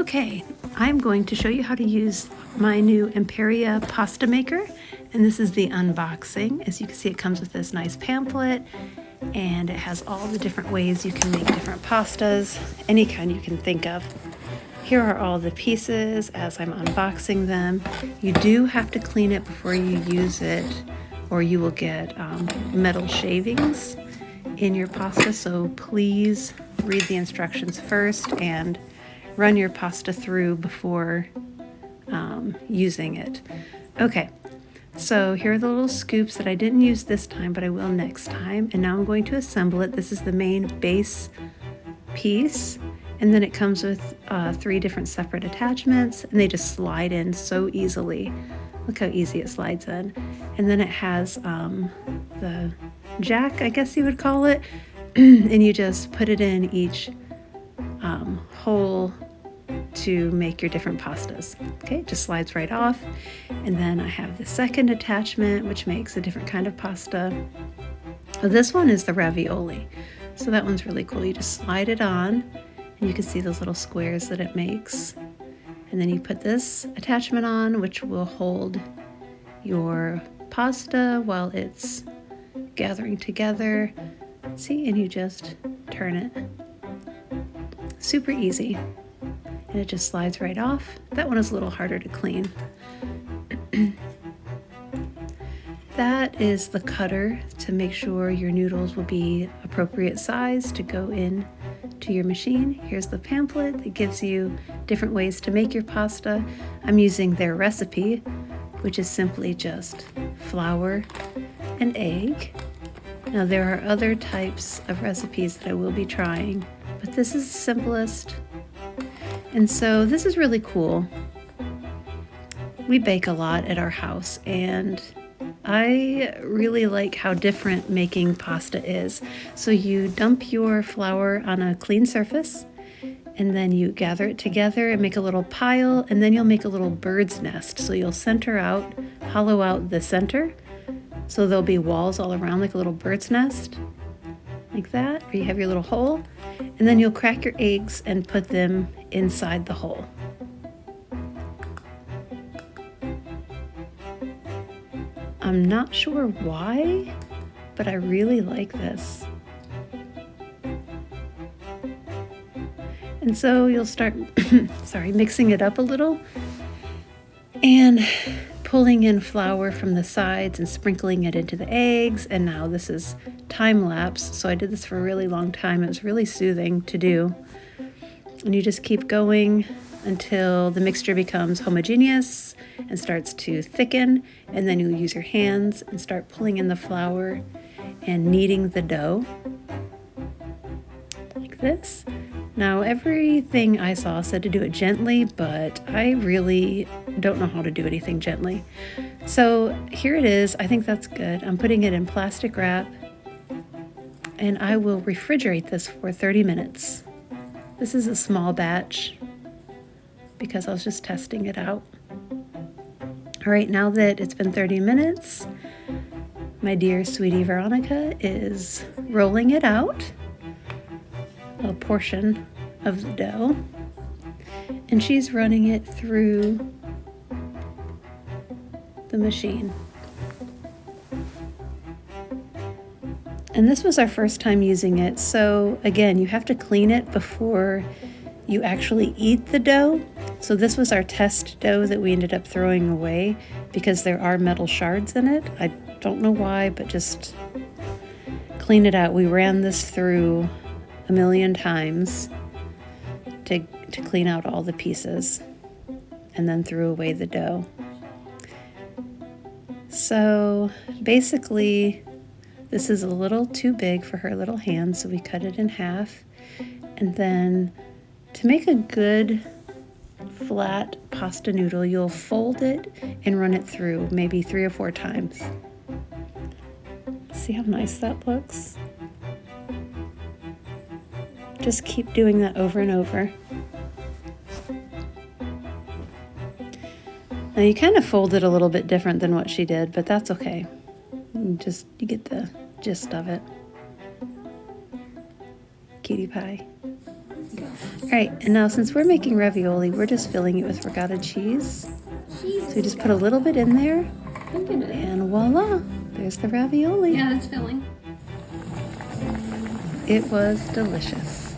Okay, I'm going to show you how to use my new Imperia pasta maker, and this is the unboxing. As you can see, it comes with this nice pamphlet, and it has all the different ways you can make different pastas, any kind you can think of. Here are all the pieces as I'm unboxing them. You do have to clean it before you use it, or you will get metal shavings in your pasta, so please read the instructions first and run your pasta through before using it. Okay, so here are the little scoops that I didn't use this time, but I will next time. And now I'm going to assemble it. This is the main base piece, and then it comes with 3 different separate attachments, and they just slide in so easily. Look how easy it slides in. And then it has the jack, I guess you would call it, and you just put it in each hole to make your different pastas. Okay, it just slides right off. And then I have the second attachment, which makes a different kind of pasta. This one is the ravioli, so that one's really cool. You just slide it on, and you can see those little squares that it makes. And then you put this attachment on, which will hold your pasta while it's gathering together. See, and you just turn it. Super easy. And it just slides right off. That one is a little harder to clean. That is the cutter to make sure your noodles will be appropriate size to go in to your machine. Here's the pamphlet that gives you different ways to make your pasta. I'm using their recipe, which is simply just flour and egg. Now there are other types of recipes that I will be trying, but this is the simplest. And so this is really cool. We bake a lot at our house, and I really like how different making pasta is. So you dump your flour on a clean surface, and then you gather it together and make a little pile, and then you'll make a little bird's nest. So you'll center out, hollow out the center, so there'll be walls all around like a little bird's nest, like that, or you have your little hole, and then you'll crack your eggs and put them inside the hole. I'm not sure why, but I really like this. And so you'll start mixing it up a little and pulling in flour from the sides and sprinkling it into the eggs. And now this is time lapse, so I did this for a really long time. It was really soothing to do. And you just keep going until the mixture becomes homogeneous and starts to thicken, and then you'll use your hands and start pulling in the flour and kneading the dough like this. Now everything I saw said to do it gently, but I really don't know how to do anything gently. So here it is. I think that's good. I'm putting it in plastic wrap, and I will refrigerate this for 30 minutes. This is a small batch because I was just testing it out. All right, now that it's been 30 minutes, my dear sweetie Veronica is rolling it out, a portion of the dough, and she's running it through the machine. And this was our first time using it, so again, you have to clean it before you actually eat the dough. So this was our test dough that we ended up throwing away because there are metal shards in it. I don't know why, but just clean it out. We ran this through a million times to clean out all the pieces, and then threw away the dough. So basically, this is a little too big for her little hands, so we cut it in half. And then to make a good flat pasta noodle, you'll fold it and run it through maybe 3 or 4 times. See how nice that looks? Just keep doing that over and over. Now you kind of fold it a little bit different than what she did, but that's okay. You get the gist of it. Cutie pie. All right, and now since we're making ravioli, we're just filling it with ricotta cheese. So we just put a little bit in there, and voila, there's the ravioli. Yeah, that's filling. It was delicious.